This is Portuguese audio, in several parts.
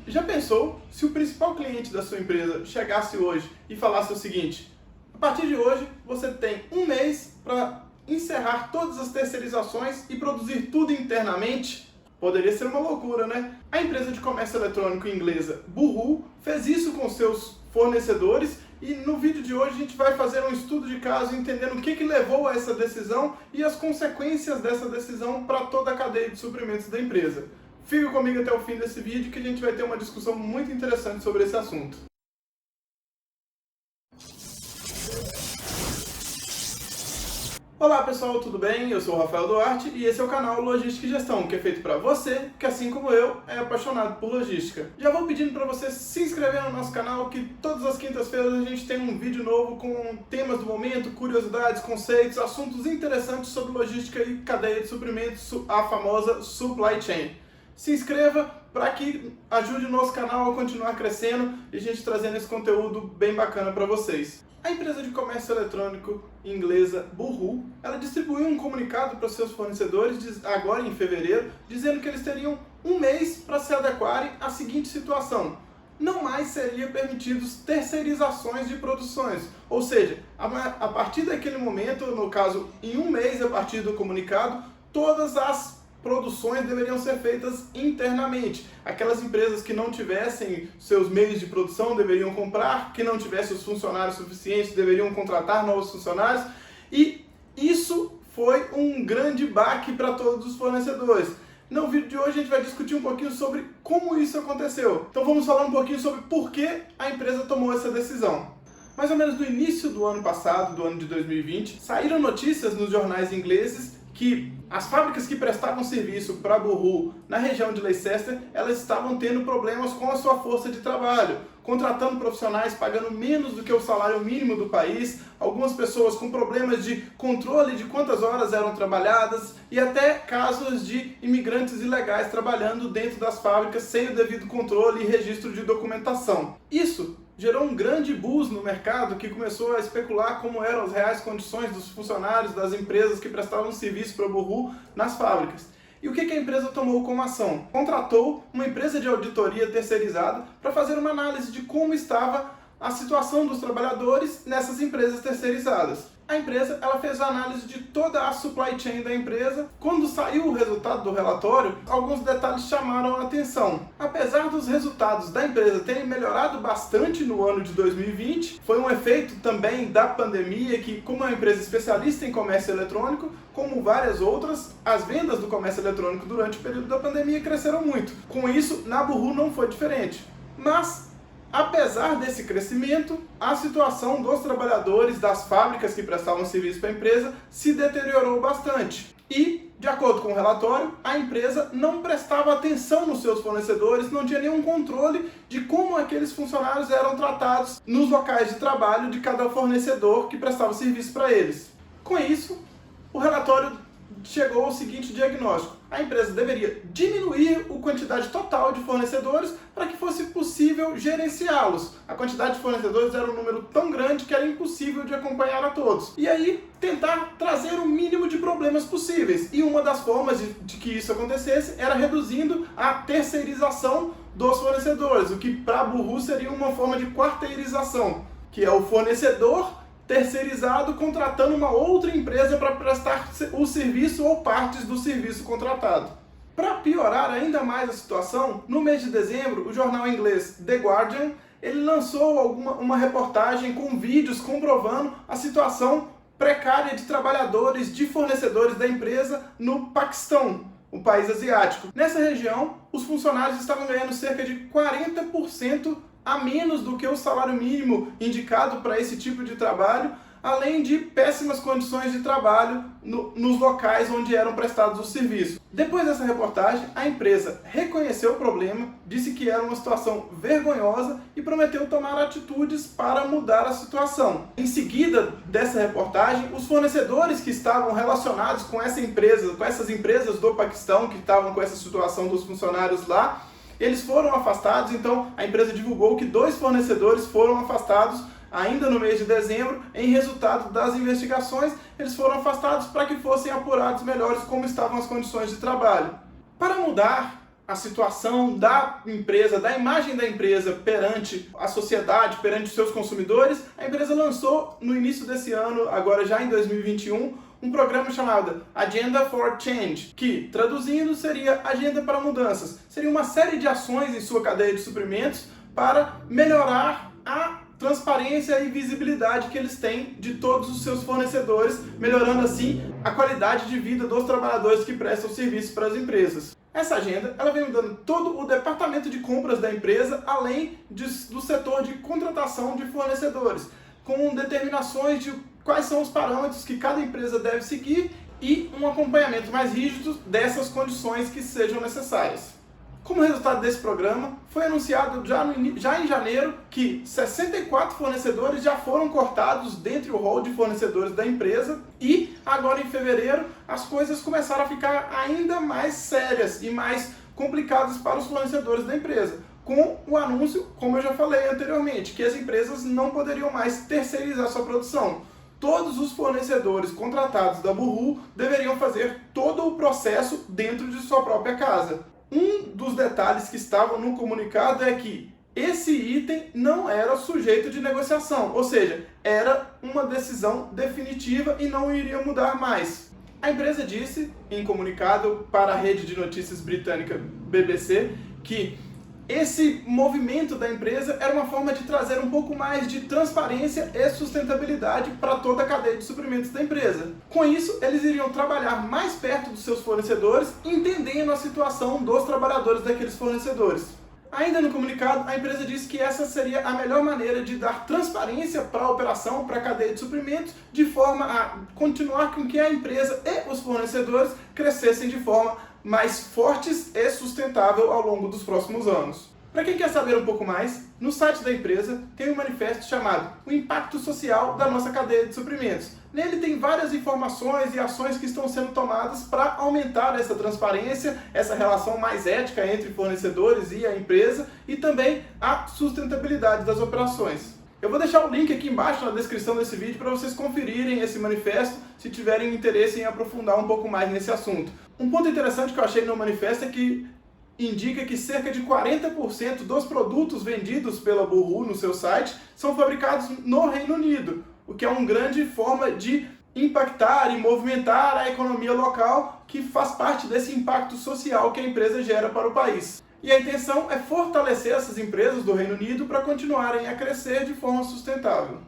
Já pensou se o principal cliente da sua empresa chegasse hoje e falasse o seguinte: a partir de hoje você tem um mês para encerrar todas as terceirizações e produzir tudo internamente? Poderia ser uma loucura, né? A empresa de comércio eletrônico inglesa Boohoo fez isso com seus fornecedores e no vídeo de hoje a gente vai fazer um estudo de caso entendendo o que levou a essa decisão e as consequências dessa decisão para toda a cadeia de suprimentos da empresa. Fique comigo até o fim desse vídeo que a gente vai ter uma discussão muito interessante sobre esse assunto. Olá pessoal, tudo bem? Eu sou o Rafael Duarte e esse é o canal Logística e Gestão, que é feito para você, que assim como eu, é apaixonado por logística. Já vou pedindo para você se inscrever no nosso canal, que todas as quintas-feiras a gente tem um vídeo novo com temas do momento, curiosidades, conceitos, assuntos interessantes sobre logística e cadeia de suprimentos, a famosa supply chain. Se inscreva para que ajude o nosso canal a continuar crescendo e a gente trazendo esse conteúdo bem bacana para vocês. A empresa de comércio eletrônico inglesa Boohoo, ela distribuiu um comunicado para seus fornecedores agora em fevereiro, dizendo que eles teriam um mês para se adequarem à seguinte situação: não mais seria permitidos terceirizações de produções, ou seja, a partir daquele momento, no caso em um mês a partir do comunicado, todas as produções deveriam ser feitas internamente. Aquelas empresas que não tivessem seus meios de produção deveriam comprar, que não tivessem os funcionários suficientes deveriam contratar novos funcionários, e isso foi um grande baque para todos os fornecedores. No vídeo de hoje a gente vai discutir um pouquinho sobre como isso aconteceu. Então vamos falar um pouquinho sobre por que a empresa tomou essa decisão. Mais ou menos no início do ano passado, do ano de 2020, saíram notícias nos jornais ingleses que as fábricas que prestavam serviço para a Boohoo na região de Leicester, elas estavam tendo problemas com a sua força de trabalho, contratando profissionais pagando menos do que o salário mínimo do país, algumas pessoas com problemas de controle de quantas horas eram trabalhadas e até casos de imigrantes ilegais trabalhando dentro das fábricas sem o devido controle e registro de documentação. Isso gerou um grande buzz no mercado que começou a especular como eram as reais condições dos funcionários das empresas que prestavam serviço para a Boohoo nas fábricas. E o que a empresa tomou como ação? Contratou uma empresa de auditoria terceirizada para fazer uma análise de como estava a situação dos trabalhadores nessas empresas terceirizadas. A empresa ela fez a análise de toda a supply chain da empresa. Quando saiu o resultado do relatório, alguns detalhes chamaram a atenção. Apesar dos resultados da empresa terem melhorado bastante no ano de 2020, foi um efeito também da pandemia que, como é uma empresa especialista em comércio eletrônico, como várias outras, as vendas do comércio eletrônico durante o período da pandemia cresceram muito. Com isso, na Boohoo não foi diferente. Mas apesar desse crescimento, a situação dos trabalhadores das fábricas que prestavam serviço para a empresa se deteriorou bastante. E, de acordo com o relatório, a empresa não prestava atenção nos seus fornecedores, não tinha nenhum controle de como aqueles funcionários eram tratados nos locais de trabalho de cada fornecedor que prestava serviço para eles. Com isso, o relatório chegou ao seguinte diagnóstico: a empresa deveria diminuir a quantidade total de fornecedores para que fosse possível gerenciá-los. A quantidade de fornecedores era um número tão grande que era impossível de acompanhar a todos. E aí, tentar trazer o mínimo de problemas possíveis. E uma das formas de que isso acontecesse era reduzindo a terceirização dos fornecedores, o que para a Boohoo seria uma forma de quarteirização, que é o fornecedor terceirizado contratando uma outra empresa para prestar o serviço ou partes do serviço contratado. Para piorar ainda mais a situação, no mês de dezembro, o jornal inglês The Guardian ele lançou uma reportagem com vídeos comprovando a situação precária de trabalhadores, de fornecedores da empresa no Paquistão, um país asiático. Nessa região, os funcionários estavam ganhando cerca de 40% a menos do que o salário mínimo indicado para esse tipo de trabalho, além de péssimas condições de trabalho nos locais onde eram prestados os serviços. Depois dessa reportagem, a empresa reconheceu o problema, disse que era uma situação vergonhosa e prometeu tomar atitudes para mudar a situação. Em seguida dessa reportagem, os fornecedores que estavam relacionados com essas empresas do Paquistão, que estavam com essa situação dos funcionários lá, eles foram afastados. Então a empresa divulgou que 2 fornecedores foram afastados ainda no mês de dezembro. Em resultado das investigações, eles foram afastados para que fossem apurados melhores como estavam as condições de trabalho. Para mudar a situação da empresa, da imagem da empresa perante a sociedade, perante os seus consumidores, a empresa lançou no início desse ano, agora já em 2021, um programa chamado Agenda for Change, que, traduzindo, seria Agenda para Mudanças. Seria uma série de ações em sua cadeia de suprimentos para melhorar a transparência e visibilidade que eles têm de todos os seus fornecedores, melhorando assim a qualidade de vida dos trabalhadores que prestam serviço para as empresas. Essa agenda ela vem mudando todo o departamento de compras da empresa, além do setor de contratação de fornecedores, com determinações de quais são os parâmetros que cada empresa deve seguir e um acompanhamento mais rígido dessas condições que sejam necessárias. Como resultado desse programa, foi anunciado já em janeiro que 64 fornecedores já foram cortados dentre o rol de fornecedores da empresa e agora em fevereiro as coisas começaram a ficar ainda mais sérias e mais complicadas para os fornecedores da empresa, com o anúncio, como eu já falei anteriormente, que as empresas não poderiam mais terceirizar sua produção. Todos os fornecedores contratados da Boohoo deveriam fazer todo o processo dentro de sua própria casa. Um dos detalhes que estavam no comunicado é que esse item não era sujeito de negociação, ou seja, era uma decisão definitiva e não iria mudar mais. A empresa disse, em comunicado para a rede de notícias britânica BBC, que esse movimento da empresa era uma forma de trazer um pouco mais de transparência e sustentabilidade para toda a cadeia de suprimentos da empresa. Com isso, eles iriam trabalhar mais perto dos seus fornecedores, entendendo a situação dos trabalhadores daqueles fornecedores. Ainda no comunicado, a empresa disse que essa seria a melhor maneira de dar transparência para a operação, para a cadeia de suprimentos, de forma a continuar com que a empresa e os fornecedores crescessem de forma mais fortes e sustentável ao longo dos próximos anos. Para quem quer saber um pouco mais, no site da empresa tem um manifesto chamado O Impacto Social da Nossa Cadeia de Suprimentos. Nele tem várias informações e ações que estão sendo tomadas para aumentar essa transparência, essa relação mais ética entre fornecedores e a empresa e também a sustentabilidade das operações. Eu vou deixar o link aqui embaixo na descrição desse vídeo para vocês conferirem esse manifesto se tiverem interesse em aprofundar um pouco mais nesse assunto. Um ponto interessante que eu achei no manifesto é que indica que cerca de 40% dos produtos vendidos pela Boohoo no seu site são fabricados no Reino Unido, o que é uma grande forma de impactar e movimentar a economia local, que faz parte desse impacto social que a empresa gera para o país. E a intenção é fortalecer essas empresas do Reino Unido para continuarem a crescer de forma sustentável.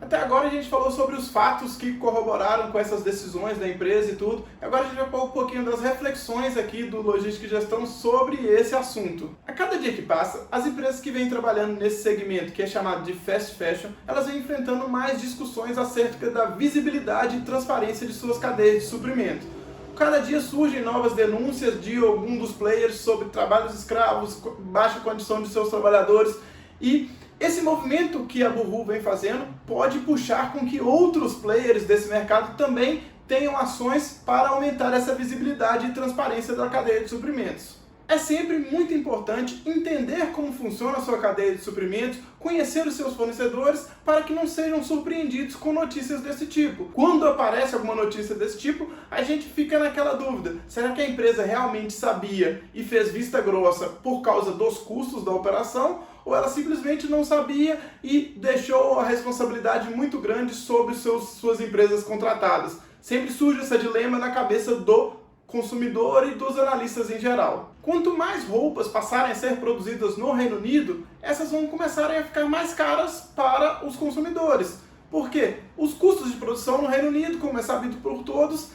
Até agora a gente falou sobre os fatos que corroboraram com essas decisões da empresa e tudo. Agora a gente vai falar um pouquinho das reflexões aqui do Logística e Gestão sobre esse assunto. A cada dia que passa, as empresas que vêm trabalhando nesse segmento, que é chamado de fast fashion, elas vêm enfrentando mais discussões acerca da visibilidade e transparência de suas cadeias de suprimento. Cada dia surgem novas denúncias de algum dos players sobre trabalhos escravos, baixa condição de seus trabalhadores e esse movimento que a Boohoo vem fazendo pode puxar com que outros players desse mercado também tenham ações para aumentar essa visibilidade e transparência da cadeia de suprimentos. É sempre muito importante entender como funciona a sua cadeia de suprimentos, conhecer os seus fornecedores para que não sejam surpreendidos com notícias desse tipo. Quando aparece alguma notícia desse tipo, a gente fica naquela dúvida: será que a empresa realmente sabia e fez vista grossa por causa dos custos da operação? Ou ela simplesmente não sabia e deixou a responsabilidade muito grande sobre suas empresas contratadas? Sempre surge esse dilema na cabeça do consumidor e dos analistas em geral. Quanto mais roupas passarem a ser produzidas no Reino Unido, essas vão começar a ficar mais caras para os consumidores. Por quê? Os custos de produção no Reino Unido, como é sabido por todos,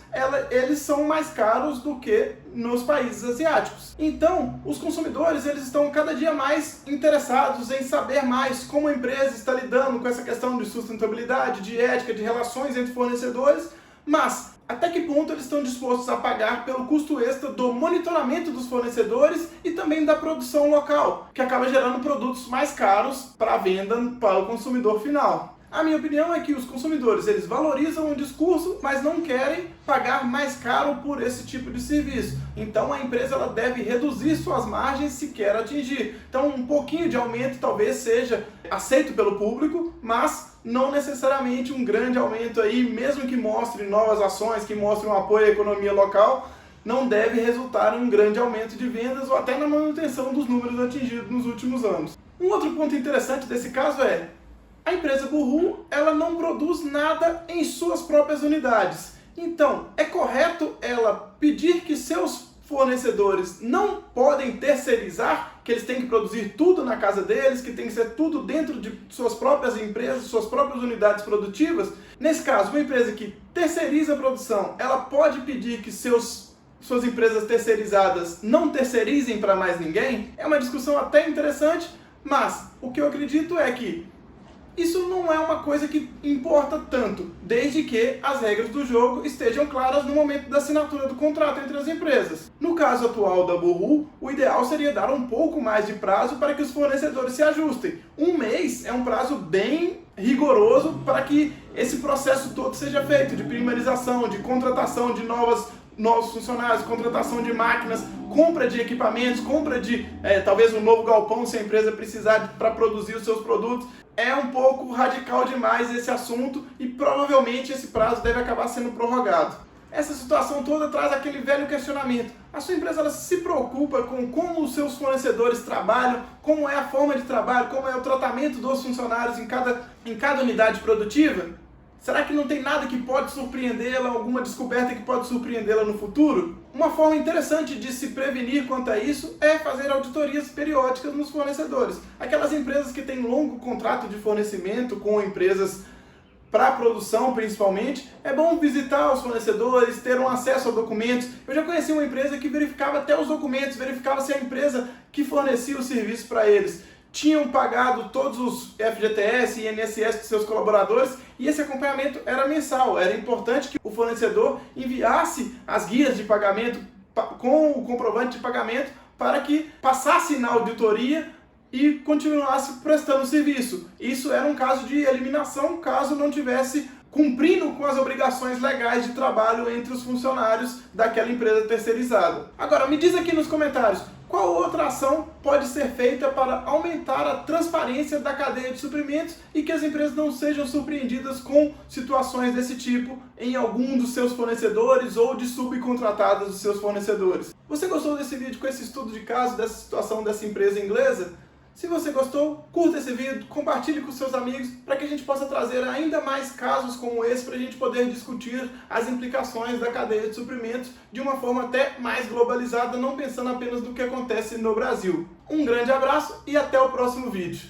eles são mais caros do que nos países asiáticos. Então, os consumidores eles estão cada dia mais interessados em saber mais como a empresa está lidando com essa questão de sustentabilidade, de ética, de relações entre fornecedores, mas até que ponto eles estão dispostos a pagar pelo custo extra do monitoramento dos fornecedores e também da produção local, que acaba gerando produtos mais caros para a venda para o consumidor final. A minha opinião é que os consumidores eles valorizam o discurso, mas não querem pagar mais caro por esse tipo de serviço. Então a empresa ela deve reduzir suas margens se quer atingir. Então um pouquinho de aumento talvez seja aceito pelo público, mas não necessariamente um grande aumento aí, mesmo que mostre novas ações, que mostre um apoio à economia local, não deve resultar em um grande aumento de vendas ou até na manutenção dos números atingidos nos últimos anos. Um outro ponto interessante desse caso é: a empresa Boohoo, ela não produz nada em suas próprias unidades. Então, é correto ela pedir que seus fornecedores não podem terceirizar, que eles têm que produzir tudo na casa deles, que tem que ser tudo dentro de suas próprias empresas, suas próprias unidades produtivas? Nesse caso, uma empresa que terceiriza a produção, ela pode pedir que suas empresas terceirizadas não terceirizem para mais ninguém? É uma discussão até interessante, mas o que eu acredito é que isso não é uma coisa que importa tanto, desde que as regras do jogo estejam claras no momento da assinatura do contrato entre as empresas. No caso atual da Boohoo, o ideal seria dar um pouco mais de prazo para que os fornecedores se ajustem. Um mês é um prazo bem rigoroso para que esse processo todo seja feito, de primarização, de contratação de novos funcionários, contratação de máquinas, compra de equipamentos, compra de talvez um novo galpão se a empresa precisar para produzir os seus produtos. É um pouco radical demais esse assunto e provavelmente esse prazo deve acabar sendo prorrogado. Essa situação toda traz aquele velho questionamento: a sua empresa ela se preocupa com como os seus fornecedores trabalham, como é a forma de trabalho, como é o tratamento dos funcionários em cada unidade produtiva? Será que não tem nada que pode surpreendê-la, alguma descoberta que pode surpreendê-la no futuro? Uma forma interessante de se prevenir quanto a isso é fazer auditorias periódicas nos fornecedores. Aquelas empresas que têm longo contrato de fornecimento com empresas para produção principalmente, é bom visitar os fornecedores, ter um acesso a documentos. Eu já conheci uma empresa que verificava até os documentos, verificava se a empresa que fornecia o serviço para eles tinham pagado todos os FGTS e INSS de seus colaboradores, e esse acompanhamento era mensal. Era importante que o fornecedor enviasse as guias de pagamento com o comprovante de pagamento para que passasse na auditoria e continuasse prestando serviço. Isso era um caso de eliminação caso não tivesse cumprindo com as obrigações legais de trabalho entre os funcionários daquela empresa terceirizada. Agora, me diz aqui nos comentários, qual outra ação pode ser feita para aumentar a transparência da cadeia de suprimentos e que as empresas não sejam surpreendidas com situações desse tipo em algum dos seus fornecedores ou de subcontratadas dos seus fornecedores? Você gostou desse vídeo com esse estudo de caso, dessa situação dessa empresa inglesa? Se você gostou, curta esse vídeo, compartilhe com seus amigos para que a gente possa trazer ainda mais casos como esse para a gente poder discutir as implicações da cadeia de suprimentos de uma forma até mais globalizada, não pensando apenas no que acontece no Brasil. Um grande abraço e até o próximo vídeo.